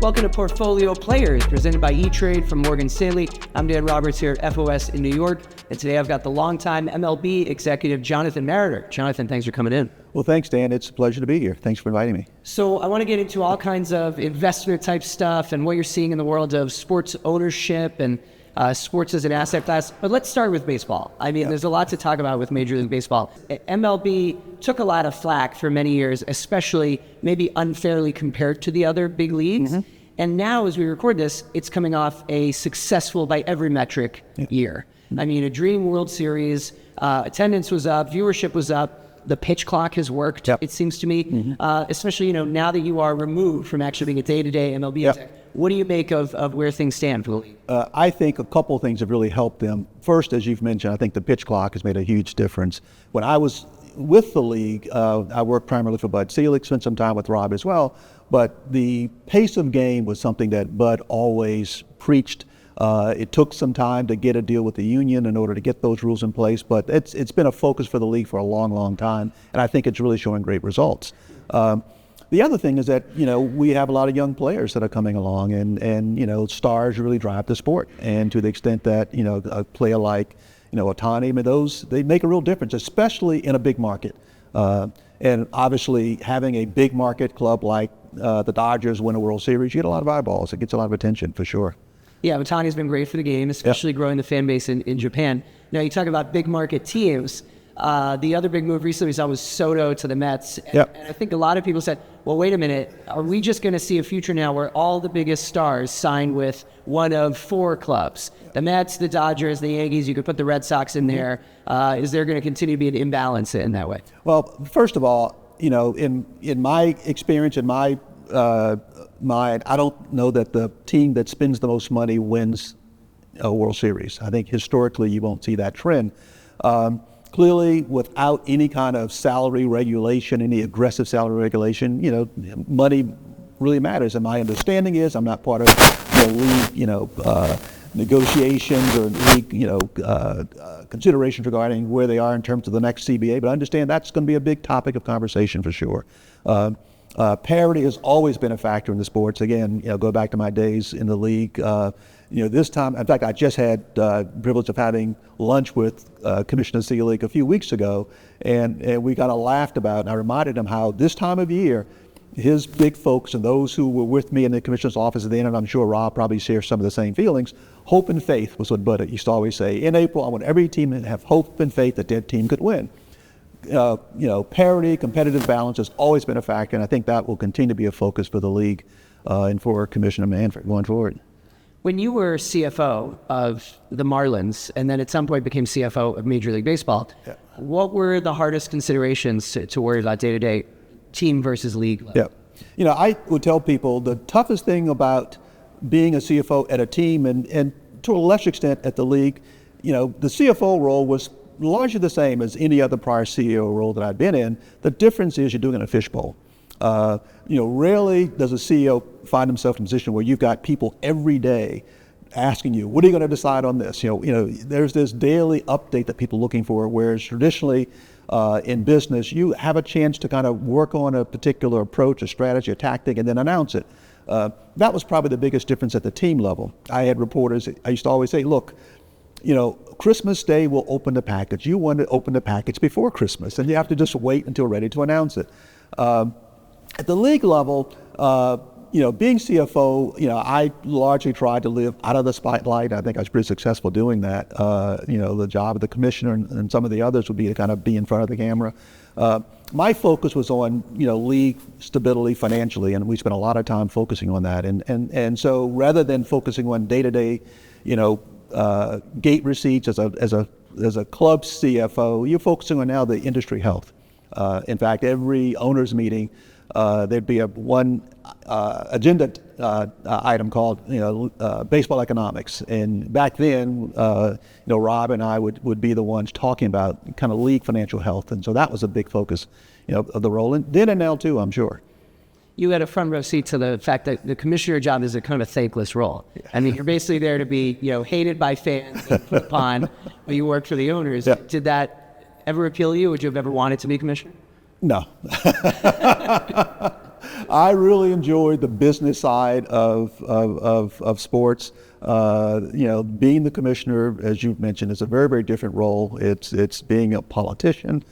Welcome to Portfolio Players, presented by E-Trade from Morgan Stanley. I'm Dan Roberts here at FOS in New York, and today I've got the longtime MLB executive, Jonathan Meritor. Jonathan, thanks for coming in. Well, thanks, Dan. It's a pleasure to be here. Thanks for inviting me. So I want to get into all kinds of investment type stuff and what you're seeing in the world of sports ownership and sports as an asset class. But let's start with baseball. I mean, There's a lot to talk about with Major League Baseball. MLB took a lot of flack for many years, especially maybe unfairly compared to the other big leagues. Mm-hmm. And now, as we record this, it's coming off a successful by every metric year. I mean, a dream World Series, attendance was up, viewership was up, the pitch clock has worked, it seems to me, especially, now that you are removed from actually being a day-to-day MLB exec. What do you make of where things stand for the league? I think a couple of things have really helped them. First, as you've mentioned, I think the pitch clock has made a huge difference. When I was with the league, I worked primarily for Bud Selig, spent some time with Rob as well, but the pace of game was something that Bud always preached. It took some time to get a deal with the union in order to get those rules in place, but it's been a focus for the league for a long, long time, and I think it's really showing great results. The other thing is that, we have a lot of young players that are coming along, and stars really drive the sport. And to the extent that, a player like, Ohtani, I mean, they make a real difference, especially in a big market. And obviously, having a big market club like the Dodgers win a World Series, you get a lot of eyeballs. It gets a lot of attention, for sure. Yeah, Ohtani's been great for the game, especially growing the fan base in Japan. Now, you talk about big market teams. The other big move recently we saw was Soto to the Mets. And I think a lot of people said, well, wait a minute, are we just going to see a future now where all the biggest stars sign with one of four clubs? The Mets, the Dodgers, the Yankees, you could put the Red Sox in there. Is there going to continue to be an imbalance in that way? Well, first of all, in my experience, in my mind, I don't know that the team that spends the most money wins a World Series. I think historically you won't see that trend. Clearly, without any kind of salary regulation, any aggressive salary regulation, money really matters. And my understanding is, I'm not part of league, negotiations or league, considerations regarding where they are in terms of the next CBA, but I understand that's going to be a big topic of conversation for sure. Parity has always been a factor in the sports. Again, go back to my days in the league. This time, in fact, I just had the privilege of having lunch with Commissioner Selig a few weeks ago, and we kind of laughed about it. And I reminded him how this time of year, his big focus, and those who were with me in the commissioner's office at the end, and I'm sure Rob probably shares some of the same feelings, hope and faith was what Bud used to always say. In April, I want every team to have hope and faith that their team could win. Parity, competitive balance has always been a factor, and I think that will continue to be a focus for the league and for Commissioner Manfred going forward. When you were CFO of the Marlins, and then at some point became CFO of Major League Baseball, what were the hardest considerations to worry about day-to-day, team versus league level? I would tell people the toughest thing about being a CFO at a team, and to a lesser extent at the league, the CFO role was largely the same as any other prior CEO role that I'd been in. The difference is you're doing it in a fishbowl. Rarely does a CEO find himself in a position where you've got people every day asking you, what are you going to decide on this? There's this daily update that people are looking for, whereas traditionally in business, you have a chance to kind of work on a particular approach, a strategy, a tactic, and then announce it. That was probably the biggest difference at the team level. I had reporters, I used to always say, look, Christmas Day will open the package. You want to open the package before Christmas, and you have to just wait until ready to announce it. At the league level, being CFO, I largely tried to live out of the spotlight. I think I was pretty successful doing that. The job of the commissioner and some of the others would be to kind of be in front of the camera. My focus was on, league stability financially, and we spent a lot of time focusing on that. And so rather than focusing on day-to-day, gate receipts as a club CFO, you're focusing on now the industry health. In fact, every owners meeting, there'd be one agenda item called baseball economics, and back then Rob and I would be the ones talking about kind of league financial health, and so that was a big focus of the role, and then and now too, I'm sure. You had a front row seat to the fact that the commissioner job is a kind of a thankless role. I mean, you're basically there to be hated by fans and put upon, but you work for the owners. Did that ever appeal to you? Would you have ever wanted to be commissioner? No. I really enjoyed the business side of sports. Being the commissioner, as you mentioned, is a very, very different role. It's being a politician,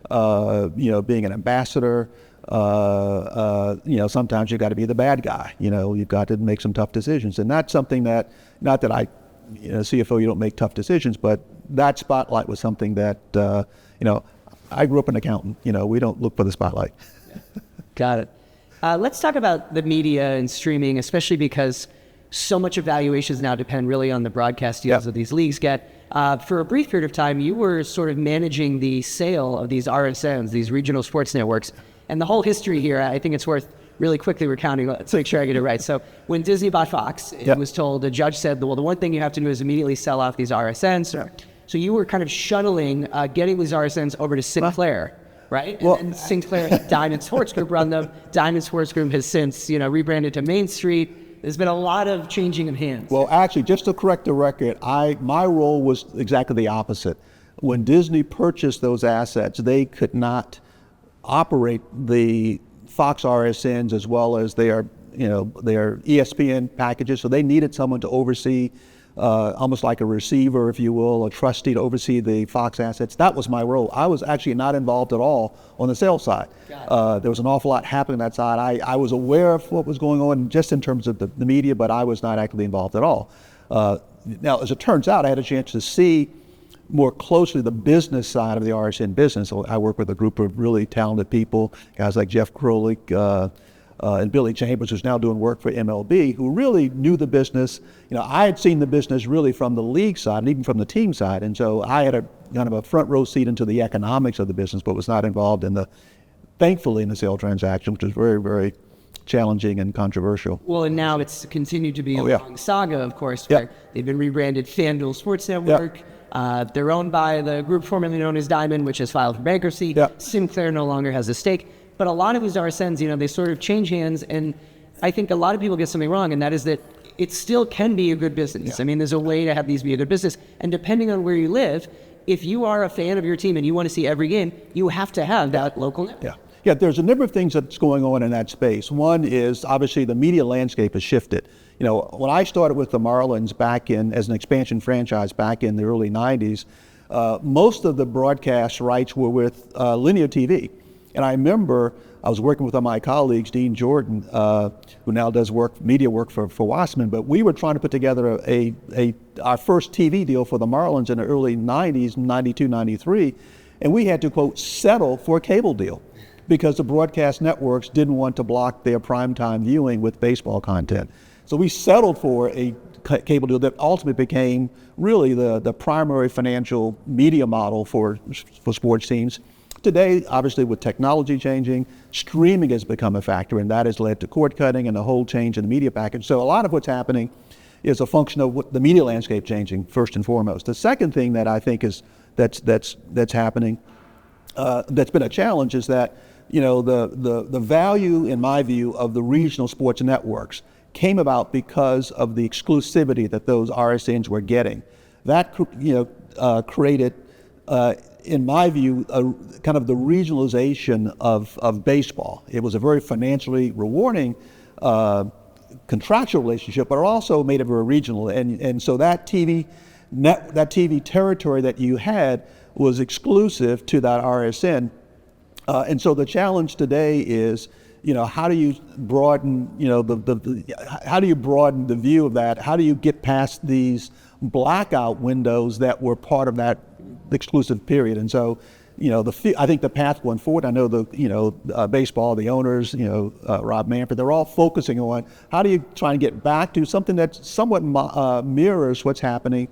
being an ambassador. Sometimes you got to be the bad guy. You've got to make some tough decisions, and that's something that, not that CFO, you don't make tough decisions, but that spotlight was something that, I grew up an accountant. We don't look for the spotlight. Got it. Let's talk about the media and streaming, especially because so much of valuations now depend really on the broadcast deals that these leagues get. For a brief period of time, you were sort of managing the sale of these RSNs, these regional sports networks. And the whole history here, I think it's worth really quickly recounting. Let's make sure I get it right. So when Disney bought Fox, it was told, the judge said, well, the one thing you have to do is immediately sell off these RSNs. So you were kind of shuttling, getting these RSNs over to Sinclair. Right? Well, and Sinclair, Diamond Sports Group run them. Diamond Sports Group has since, rebranded to Main Street. There's been a lot of changing of hands. Well, actually, just to correct the record, my role was exactly the opposite. When Disney purchased those assets, they could not operate the Fox RSNs as well as their ESPN packages. So they needed someone to oversee, almost like a receiver, if you will, a trustee to oversee the Fox assets. That was my role. I was actually not involved at all on the sales side. There was an awful lot happening on that side. I was aware of what was going on just in terms of the media, but I was not actively involved at all. Now, as it turns out, I had a chance to see more closely the business side of the RSN business. So I work with a group of really talented people, guys like Jeff Krolik, and Billy Chambers, who's now doing work for MLB, who really knew the business. I had seen the business really from the league side and even from the team side, and so I had a kind of a front row seat into the economics of the business, but was not involved thankfully in the sale transaction, which was very, very challenging and controversial. Well, and now it's continued to be a long saga, of course, where they've been rebranded FanDuel Sports Network. They're owned by the group formerly known as Diamond, which has filed for bankruptcy. Sinclair no longer has a stake. But a lot of these RSNs, they sort of change hands, and I think a lot of people get something wrong, and that is that it still can be a good business. I mean, there's a way to have these be a good business, and depending on where you live, if you are a fan of your team and you want to see every game, you have to have that local network. Yeah, there's a number of things that's going on in that space. One is, obviously, the media landscape has shifted. When I started with the Marlins as an expansion franchise back in the early 90s, most of the broadcast rights were with linear TV. And I remember I was working with one of my colleagues, Dean Jordan, who now does media work for Wasserman, but we were trying to put together our first TV deal for the Marlins in the early 90s, 92, 93, and we had to, quote, settle for a cable deal because the broadcast networks didn't want to block their primetime viewing with baseball content. So we settled for a cable deal that ultimately became really the primary financial media model for sports teams. Today, obviously, with technology changing, streaming has become a factor, and that has led to cord cutting and a whole change in the media package. So a lot of what's happening is a function of the media landscape changing, first and foremost. The second thing that I think that's happening, that's been a challenge, is that the value, in my view, of the regional sports networks came about because of the exclusivity that those RSNs were getting. That created, in my view, kind of the regionalization of baseball. It was a very financially rewarding contractual relationship, but it also made it very regional. And so that TV territory that you had was exclusive to that RSN. And so the challenge today is, how do you broaden, how do you broaden the view of that? How do you get past these blackout windows that were part of that exclusive period? And so, I think the path going forward, I know baseball, the owners, Rob Manfred, they're all focusing on how do you try and get back to something that somewhat mirrors what's happening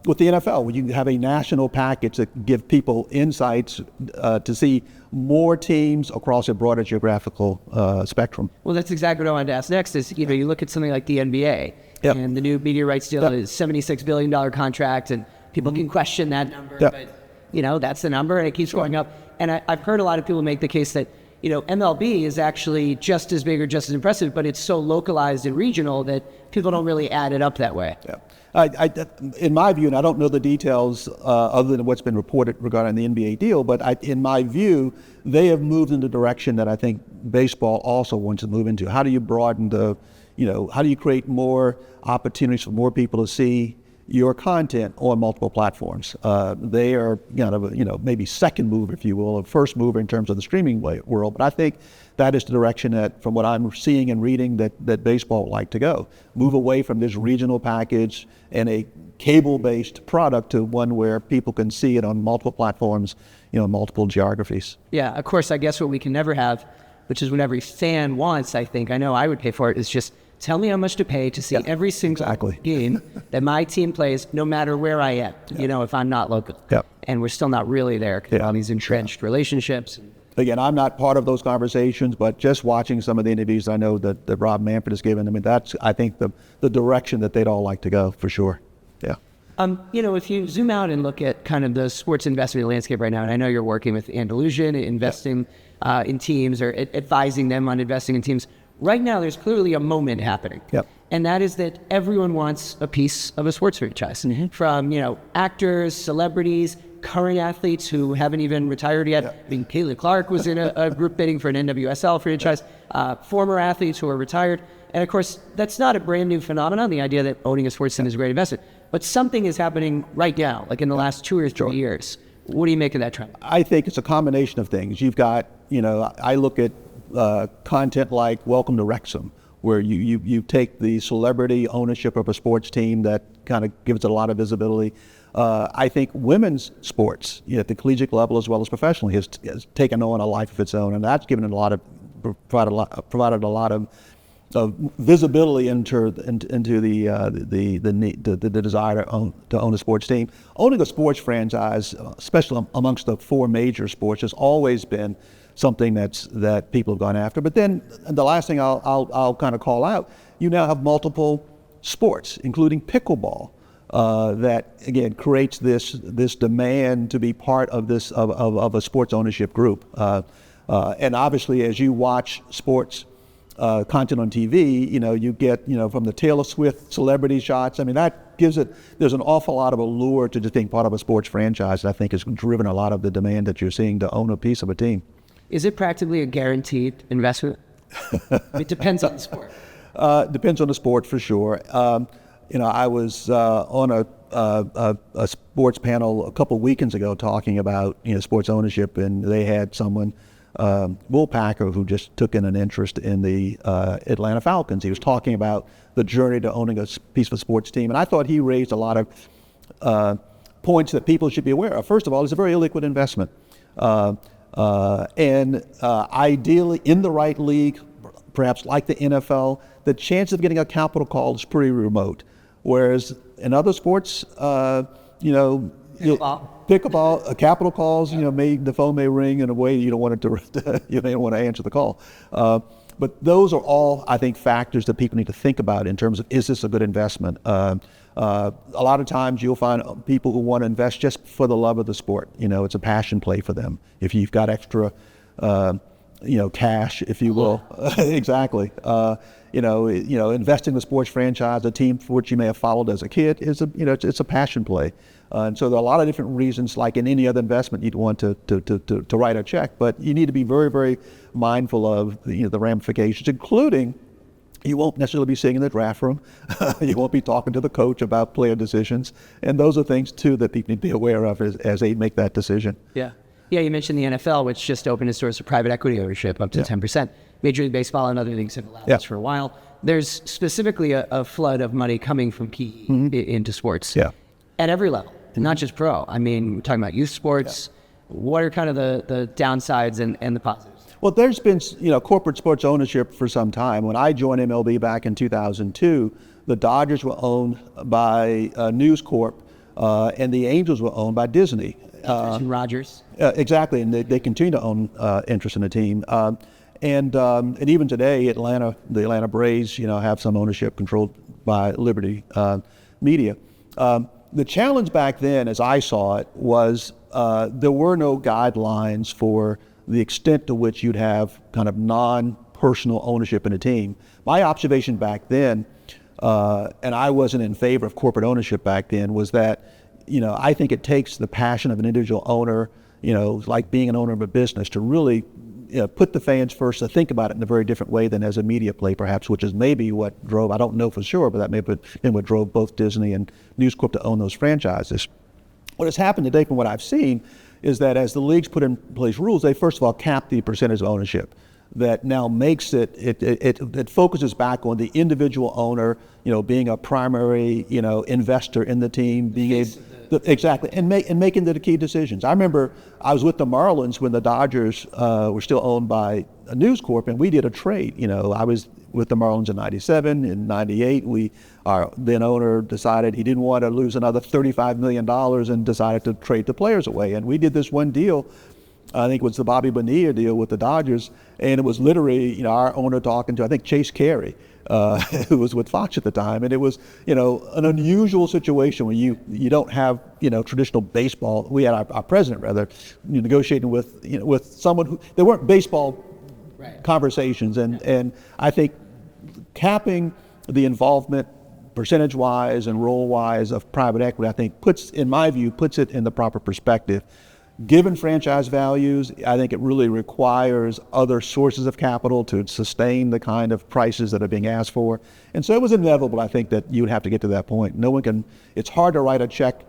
with the NFL, when you have a national package that give people insights to see more teams across a broader geographical spectrum. Well, that's exactly what I wanted to ask next is, you look at something like the NBA, and the new media rights deal is $76 billion contract, and people can question that number, but that's the number, and it keeps going up. And I've heard a lot of people make the case that, MLB is actually just as big or just as impressive, but it's so localized and regional that people don't really add it up that way. In my view, and I don't know the details other than what's been reported regarding the NBA deal, but in my view, they have moved in the direction that I think baseball also wants to move into. How do you broaden how do you create more opportunities for more people to see your content on multiple platforms? They are kind of maybe second mover, if you will, or first mover in terms of the streaming world. But I think that is the direction that, from what I'm seeing and reading, that baseball would like to go. Move away from this regional package and a cable-based product to one where people can see it on multiple platforms, multiple geographies. Yeah, of course, I guess what we can never have, which is what every fan wants, I think, I know I would pay for it, is just tell me how much to pay to see every single game that my team plays, no matter where I am, if I'm not local. Yep. And we're still not really there because of all these entrenched relationships. Again, I'm not part of those conversations, but just watching some of the interviews I know that Rob Manfred has given, that's, I think, the direction that they'd all like to go, for sure. Yeah. If you zoom out and look at kind of the sports investment landscape right now, and I know you're working with Andalusian, investing in teams or advising them on investing in teams, right now there's clearly a moment happening. Yep. And that is that everyone wants a piece of a sports franchise. Mm-hmm. From, actors, celebrities, current athletes who haven't even retired yet. Yep. I mean, Caitlin Clark was in a group bidding for an NWSL franchise. Former athletes who are retired. And of course, that's not a brand new phenomenon, the idea that owning a sports team is a great investment. But something is happening right now, like in the last 2 or 3 years. What do you make of that trend? I think it's a combination of things. You've got, I look at content like Welcome to Wrexham, where you take the celebrity ownership of a sports team that kind of gives it a lot of visibility. I think women's sports, at the collegiate level as well as professionally, has taken on a life of its own, and that's given it provided a lot of visibility into the desire to own a sports team. Owning a sports franchise, especially amongst the four major sports, has always been something that people have gone after. But then the last thing I'll kind of call out, you now have multiple sports, including pickleball, that again creates this demand to be part of this of a sports ownership group. And obviously, as you watch sports content on TV, you get from the Taylor Swift celebrity shots. I mean, that gives it. There's an awful lot of allure to just being part of a sports franchise that I think has driven a lot of the demand that you're seeing to own a piece of a team. Is it practically a guaranteed investment? It depends on the sport. Depends on the sport for sure. I was on a sports panel a couple weekends ago talking about sports ownership, and they had someone, Will Packer, who just took in an interest in the Atlanta Falcons. He was talking about the journey to owning a piece of a sports team, and I thought he raised a lot of points that people should be aware of. First of all, it's a very illiquid investment. And ideally, in the right league, perhaps like the NFL, the chance of getting a capital call is pretty remote. Whereas in other sports, pickleball, capital calls, the phone may ring in a way you don't want it to, you may want to answer the call. But those are all, I think, factors that people need to think about in terms of, is this a good investment? A lot of times you'll find people who want to invest just for the love of the sport. It's a passion play for them. If you've got extra, cash, if you will, exactly. Investing in the sports franchise, a team for which you may have followed as a kid, is it's a passion play. And so there are a lot of different reasons, like in any other investment, you'd want to write a check, but you need to be very, very mindful of the ramifications, including you won't necessarily be sitting in the draft room. You won't be talking to the coach about player decisions. And those are things, too, that people need to be aware of as they make that decision. Yeah. Yeah, you mentioned the NFL, which just opened its doors to private equity ownership up to 10%. Major League Baseball and other leagues have allowed this for a while. There's specifically a flood of money coming from PE into sports at every level, not just pro. I mean, we're talking about youth sports. What are kind of the downsides and the positives? Well, there's been corporate sports ownership for some time. When I joined MLB back in 2002, the Dodgers were owned by News Corp, and the Angels were owned by Disney. Rogers. Exactly, and they continue to own interest in the team. And even today, the Atlanta Braves, have some ownership controlled by Liberty Media. The challenge back then, as I saw it, was there were no guidelines for the extent to which you'd have kind of non-personal ownership in a team. My observation back then and I wasn't in favor of corporate ownership back then, was that, I think it takes the passion of an individual owner, like being an owner of a business, to really put the fans first, to think about it in a very different way than as a media play, perhaps, which is maybe what drove, I don't know for sure, but that may have been what drove both Disney and News Corp to own those franchises. What has happened today, from what I've seen, is that as the leagues put in place rules, they first of all cap the percentage of ownership. That now makes it focuses back on the individual owner, being a primary, investor in the team, being exactly, and making the key decisions. I remember I was with the Marlins when the Dodgers were still owned by a News Corp, and we did a trade. I was with the Marlins in '97. In '98, our then owner decided he didn't want to lose another $35 million and decided to trade the players away. And we did this one deal. I think it was the Bobby Bonilla deal with the Dodgers, and it was literally, our owner talking to, I think, Chase Carey, who was with Fox at the time, and it was, an unusual situation when you don't have, traditional baseball. We had our president, rather, negotiating with someone who, there weren't baseball conversations, and I think capping the involvement percentage-wise and role-wise of private equity, I think in my view, puts it in the proper perspective. Given franchise values, I think it really requires other sources of capital to sustain the kind of prices that are being asked for. And so it was inevitable, I think, that you would have to get to that point. It's hard to write a check,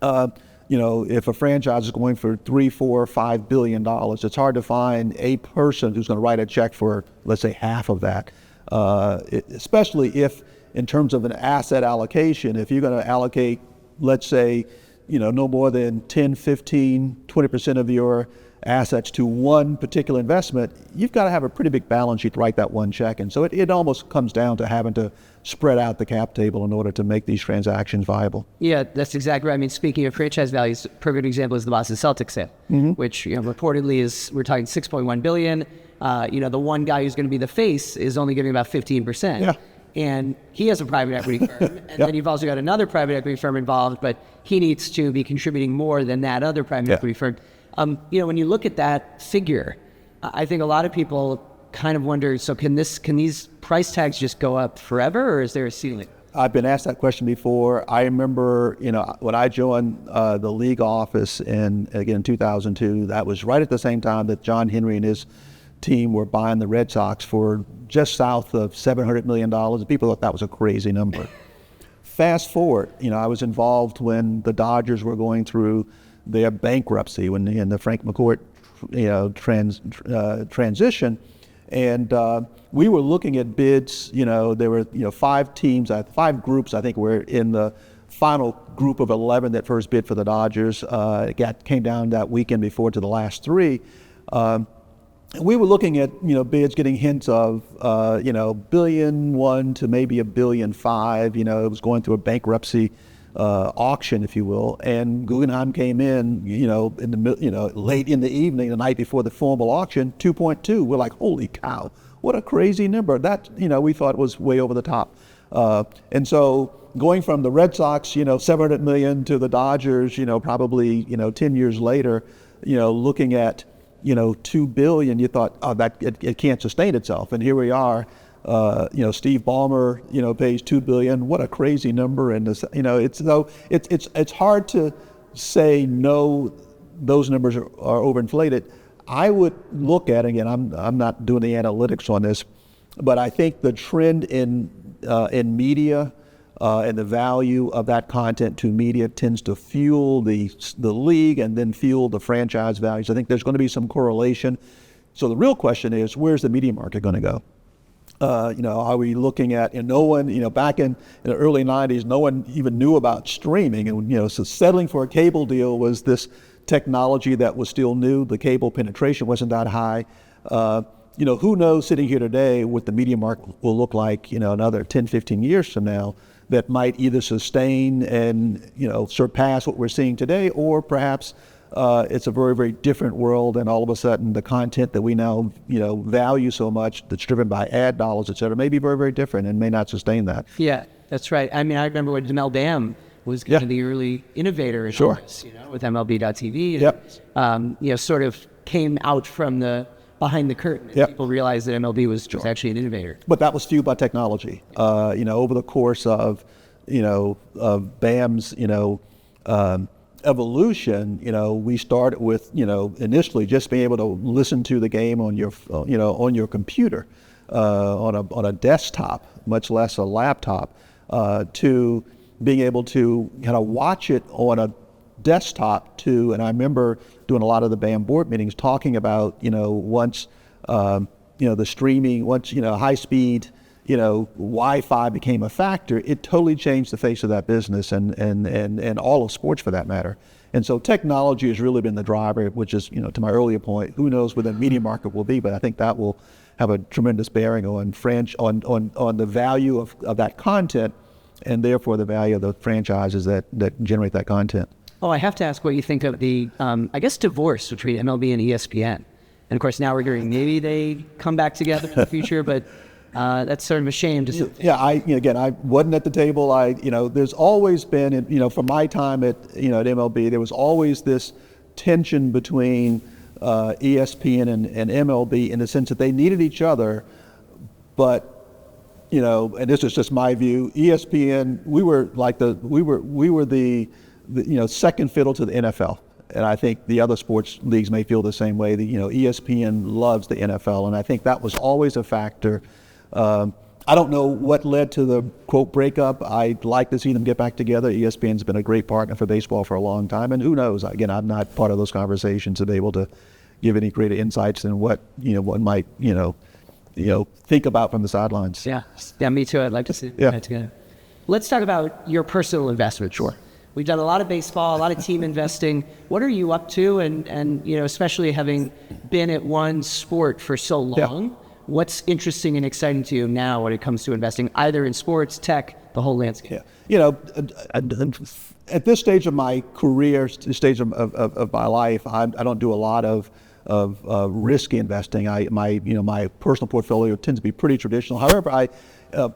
if a franchise is going for $3, $4, $5 billion, it's hard to find a person who's going to write a check for, let's say, half of that. Especially if, in terms of an asset allocation, if you're going to allocate, let's say, no more than 10, 15, 20% of your assets to one particular investment, you've got to have a pretty big balance sheet to write that one check. And so it almost comes down to having to spread out the cap table in order to make these transactions viable. Yeah, that's exactly right. I mean, speaking of franchise values, a perfect example is the Boston Celtics sale, which reportedly we're talking $6.1 billion. The one guy who's going to be the face is only getting about 15%. Yeah. And he has a private equity firm, and then you've also got another private equity firm involved, but he needs to be contributing more than that other private equity firm. When you look at that figure, I think a lot of people kind of wonder, so can these price tags just go up forever, or is there a ceiling? I've been asked that question before. I remember, when I joined the league office in 2002, that was right at the same time that John Henry and his team were buying the Red Sox for just south of $700 million. People thought that was a crazy number. Fast forward, I was involved when the Dodgers were going through their bankruptcy, when the Frank McCourt, transition, and we were looking at bids. There were 5 teams, 5 groups. I think were in the final group of 11 that first bid for the Dodgers. It came down that weekend before to the last 3. We were looking at bids, getting hints of $1.1 billion to maybe $1.5 billion. It was going through a bankruptcy auction, if you will, and Guggenheim came in late in the evening, the night before the formal auction, 2.2. We're like, holy cow, what a crazy number! That we thought was way over the top, and so going from the Red Sox, $700 million to the Dodgers, probably 10 years later, looking at $2 billion, you thought, oh, that it can't sustain itself. And here we are, Steve Ballmer, pays $2 billion. What a crazy number. And it's hard to say no, those numbers are overinflated. I would look at, again, I'm not doing the analytics on this, but I think the trend in media and the value of that content to media tends to fuel the league and then fuel the franchise values. I think there's going to be some correlation. So the real question is, where's the media market going to go? Are we looking at, no one, back in the early 90s, no one even knew about streaming. And, so settling for a cable deal was this technology that was still new. The cable penetration wasn't that high. Who knows sitting here today what the media market will look like, another 10, 15 years from now, that might either sustain and, surpass what we're seeing today, or perhaps it's a very, very different world, and all of a sudden the content that we now, value so much, that's driven by ad dollars, et cetera, may be very, very different and may not sustain that. Yeah, that's right. I mean, I remember when Jamel Dam was kind of the early innovator in this, with MLB.TV, and, sort of came out from the behind the curtain. Yep. People realized that MLB was actually an innovator. But that was fueled by technology. Over the course of, of BAM's, evolution, we started with, initially just being able to listen to the game on your computer, on a desktop, much less a laptop, to being able to kind of watch it on a desktop and I remember doing a lot of the BAM board meetings talking about, once, the streaming, once, high speed, Wi-Fi became a factor, it totally changed the face of that business and all of sports for that matter. And so technology has really been the driver, which is, to my earlier point, who knows where the media market will be, but I think that will have a tremendous bearing on the value of that content and therefore the value of the franchises that generate that content. Oh, I have to ask what you think of the, divorce between MLB and ESPN. And of course, now we're hearing maybe they come back together in the future, but that's sort of a shame to see. Yeah, I wasn't at the table. There's always been, from my time at MLB, there was always this tension between ESPN and MLB in the sense that they needed each other, but and this is just my view. ESPN, we were the second fiddle to the NFL, and I think the other sports leagues may feel the same way. ESPN loves the NFL, and I think that was always a factor. I don't know what led to the quote breakup. I'd like to see them get back together. ESPN's been a great partner for baseball for a long time, and who knows? Again, I'm not part of those conversations to be able to give any greater insights than what one might think about from the sidelines. Yeah, me too. I'd like to see them get together. Let's talk about your personal investment. Sure. We've done a lot of baseball, a lot of team investing. What are you up to? And especially having been at one sport for so long, what's interesting and exciting to you now when it comes to investing, either in sports, tech, the whole landscape? Yeah. At this stage of my career, stage of my life, I don't do a lot of risky investing. My personal portfolio tends to be pretty traditional. However, I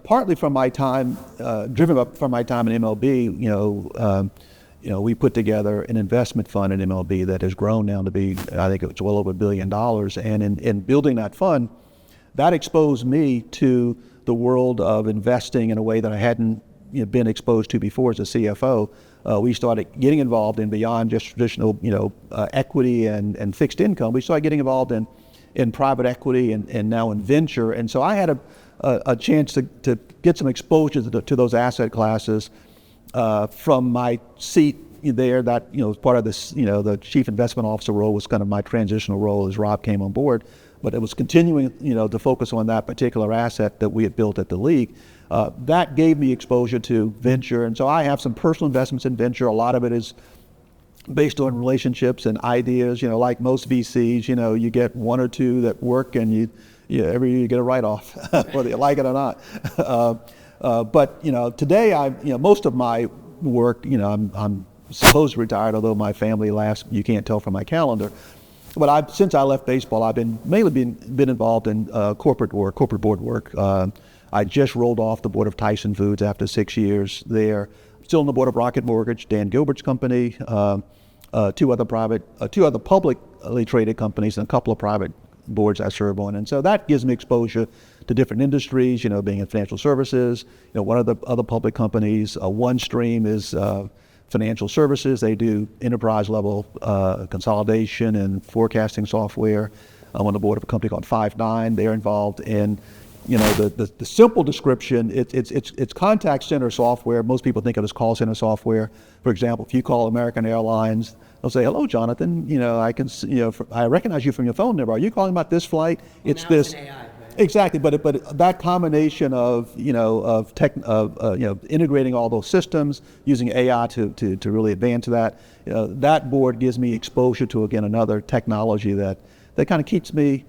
partly from my time, driven up from my time in MLB, we put together an investment fund in MLB that has grown now to be, I think it's well over $1 billion. And in building that fund, that exposed me to the world of investing in a way that I hadn't been exposed to before as a CFO. We started getting involved in beyond just traditional, equity and fixed income. We started getting involved in private equity and now in venture. And so I had a chance to get some exposure to those asset classes from my seat there. That was part of this. The chief investment officer role was kind of my transitional role as Rob came on board. But it was continuing, to focus on that particular asset that we had built at the league. That gave me exposure to venture, and so I have some personal investments in venture. A lot of it is based on relationships and ideas. Like most VCs, you get one or two that work, and every year you get a write-off, whether you like it or not. But today, most of my work, I'm supposed to retire, although my family laughs. You can't tell from my calendar. But since I left baseball, I've mainly been involved in corporate board work. I just rolled off the board of Tyson Foods after 6 years there. Still on the board of Rocket Mortgage, Dan Gilbert's company, two other publicly traded companies, and a couple of private boards I serve on. And so that gives me exposure to different industries, being in financial services. One of the other public companies, OneStream, is financial services. They do enterprise level consolidation and forecasting software. I'm on the board of a company called Five9. They're involved in, the simple description. It's contact center software. Most people think of it as call center software. For example, if you call American Airlines, they'll say, "Hello, Jonathan. I recognize you from your phone number. Are you calling about this flight? It's this." It's an AI. Exactly, but that combination of integrating all those systems, using AI to really advance that, that board gives me exposure to, again, another technology that kind of keeps me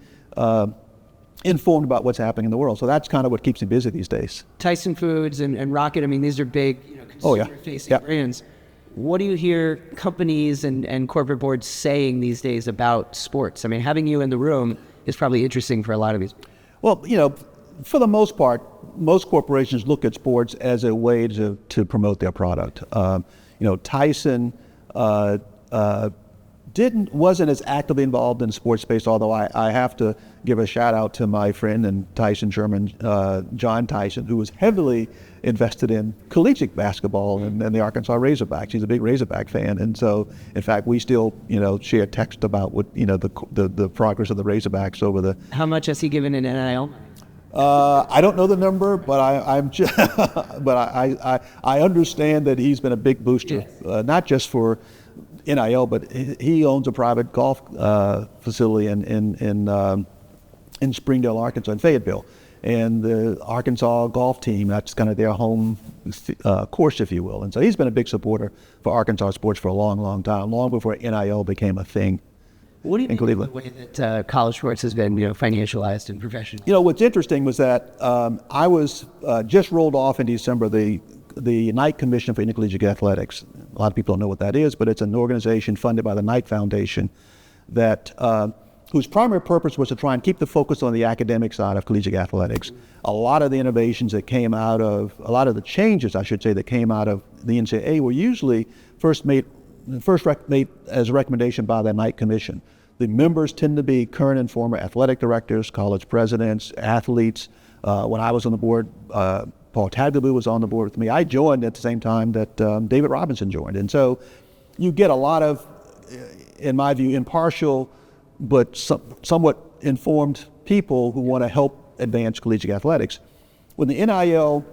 informed about what's happening in the world. So that's kind of what keeps me busy these days. Tyson Foods and Rocket, these are big consumer-facing brands. What do you hear companies and corporate boards saying these days about sports? Having you in the room is probably interesting for a lot of these people. Well, for the most part, most corporations look at sports as a way to promote their product. Tyson wasn't as actively involved in the sports space, although I have to give a shout out to my friend and Tyson Sherman, John Tyson, who was heavily invested in collegiate basketball and the Arkansas Razorbacks. He's a big Razorback fan, and so in fact we still share text about what the progress of the Razorbacks over the. How much has he given in NIL? I don't know the number, but I understand that he's been a big booster, not just for NIL, but he owns a private golf facility in Springdale, Arkansas, in Fayetteville, and the Arkansas golf team, that's kind of their home course, if you will. And so he's been a big supporter for Arkansas sports for a long, long time, long before NIL became a thing. What do you in think Cleveland. of the way that college sports has been, financialized and professional? What's interesting was that I was just rolled off in December the Knight Commission for Intercollegiate Athletics. A lot of people don't know what that is, but it's an organization funded by the Knight Foundation that whose primary purpose was to try and keep the focus on the academic side of collegiate athletics. A lot of the innovations that came out of, a lot of the changes, I should say, that came out of the NCAA were usually first made as a recommendation by the Knight Commission. The members tend to be current and former athletic directors, college presidents, athletes. When I was on the board, Paul Tagliabue was on the board with me. I joined at the same time that David Robinson joined. And so you get a lot of, in my view, impartial but somewhat informed people who want to help advance collegiate athletics. When the NIL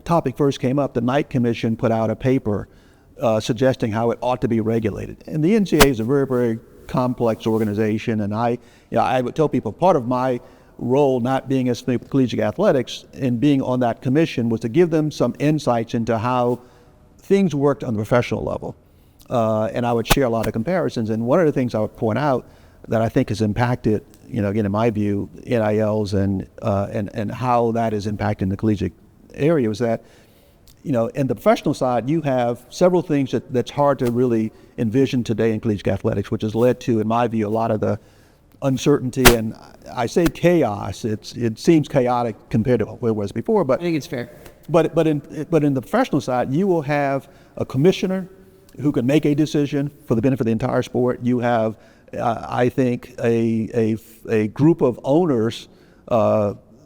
topic first came up, the Knight Commission put out a paper suggesting how it ought to be regulated. And the NCAA is a very, very complex organization, and I would tell people part of my role, not being as familiar with collegiate athletics and being on that commission, was to give them some insights into how things worked on the professional level. And I would share a lot of comparisons. And one of the things I would point out that I think has impacted, again, in my view, NILs and how that is impacting the collegiate area was that, in the professional side, you have several things that's hard to really envision today in collegiate athletics, which has led to, in my view, a lot of the uncertainty, and I say chaos. It seems chaotic compared to what it was before, but I think it's fair. But in the professional side, you will have a commissioner who can make a decision for the benefit of the entire sport. You have, I think, a group of owners,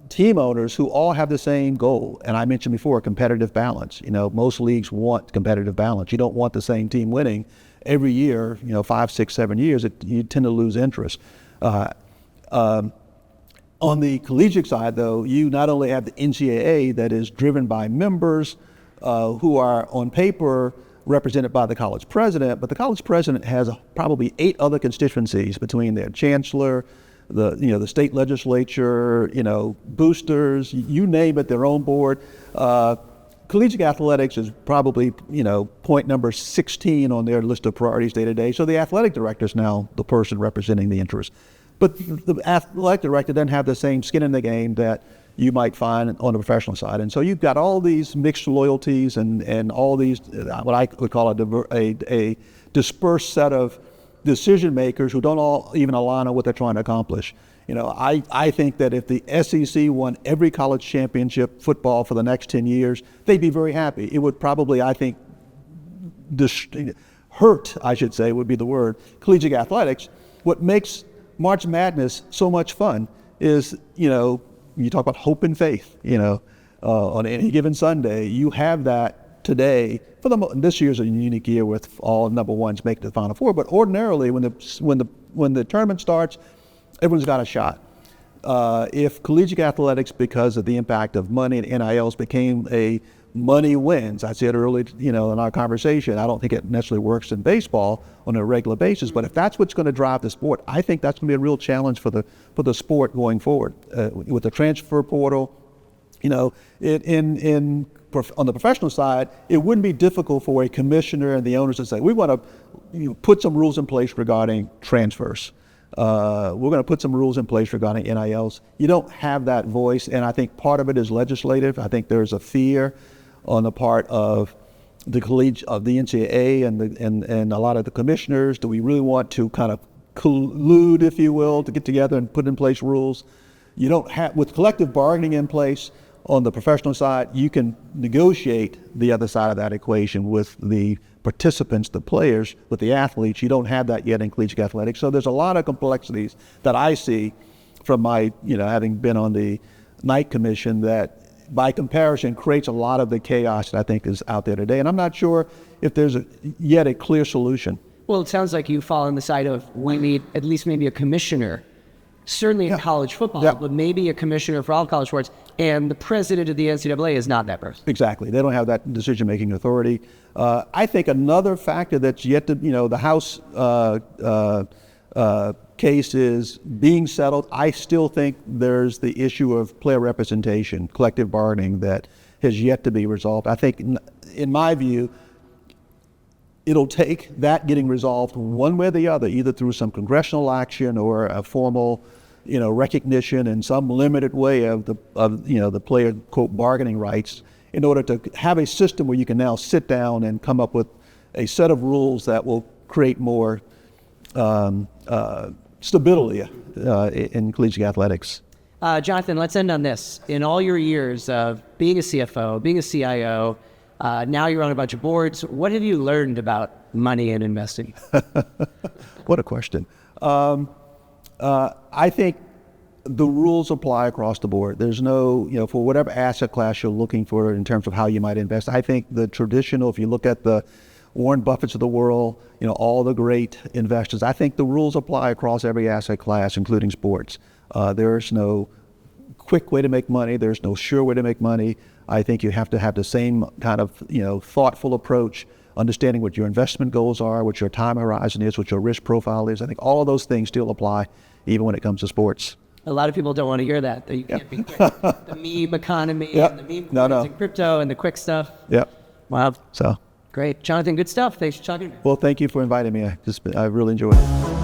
team owners, who all have the same goal. And I mentioned before, competitive balance. Most leagues want competitive balance. You don't want the same team winning every year. 5, 6, 7 years. You tend to lose interest. On the collegiate side, though, you not only have the NCAA that is driven by members who are on paper represented by the college president, but the college president has probably 8 other constituencies between their chancellor, the state legislature, boosters, you name it, their own board. Collegiate athletics is probably, point number 16 on their list of priorities day to day. So the athletic director is now the person representing the interest. But the athletic director doesn't have the same skin in the game that you might find on the professional side. And so you've got all these mixed loyalties and all these, what I would call a dispersed set of decision makers who don't all even align on what they're trying to accomplish. I think that if the SEC won every college championship football for the next 10 years, they'd be very happy. It would probably, I think, hurt, I should say, would be the word, collegiate athletics. What makes March Madness so much fun is, you talk about hope and faith, on any given Sunday, you have that today. This year's a unique year with all number ones making the Final Four, but ordinarily when the tournament starts, everyone's got a shot. If collegiate athletics, because of the impact of money and NILs, became a money wins, I said earlier, in our conversation, I don't think it necessarily works in baseball on a regular basis, but if that's what's going to drive the sport, I think that's going to be a real challenge for the sport going forward. With the transfer portal, on the professional side, it wouldn't be difficult for a commissioner and the owners to say, we want to put some rules in place regarding transfers. We're going to put some rules in place regarding NILs. You don't have that voice, and I think part of it is legislative. I think there's a fear on the part of the NCAA and a lot of the commissioners. Do we really want to kind of collude, if you will, to get together and put in place rules? You don't have, with collective bargaining in place on the professional side, you can negotiate the other side of that equation with the participants, the players, with the athletes. You don't have that yet in collegiate athletics. So there's a lot of complexities that I see from my, having been on the Knight Commission that by comparison creates a lot of the chaos that I think is out there today. And I'm not sure if there's yet a clear solution. Well, it sounds like you fall on the side of we need at least maybe a commissioner, certainly in college football, but maybe a commissioner for all college sports. And the president of the NCAA is not that person. Exactly. They don't have that decision-making authority. I think another factor that's yet to, the House case is being settled. I still think there's the issue of player representation, collective bargaining, that has yet to be resolved. I think, in my view, it'll take that getting resolved one way or the other, either through some congressional action or a formal, recognition in some limited way of the player, quote, bargaining rights, in order to have a system where you can now sit down and come up with a set of rules that will create more stability in collegiate athletics. Jonathan, let's end on this. In all your years of being a CFO, being a CIO, now you're on a bunch of boards. What have you learned about money and investing? What a question. I think the rules apply across the board. There's no, for whatever asset class you're looking for in terms of how you might invest. I think the traditional, if you look at the Warren Buffetts of the world, all the great investors, I think the rules apply across every asset class, including sports. There's no quick way to make money. There's no sure way to make money. I think you have to have the same kind of, thoughtful approach, understanding what your investment goals are, what your time horizon is, what your risk profile is. I think all of those things still apply, even when it comes to sports. A lot of people don't want to hear that you can't be quick. The meme economy and the meme coins and crypto and the quick stuff. Yep. Wow. So great. Jonathan, good stuff. Thanks for talking to me. Well, thank you for inviting me. I really enjoyed it.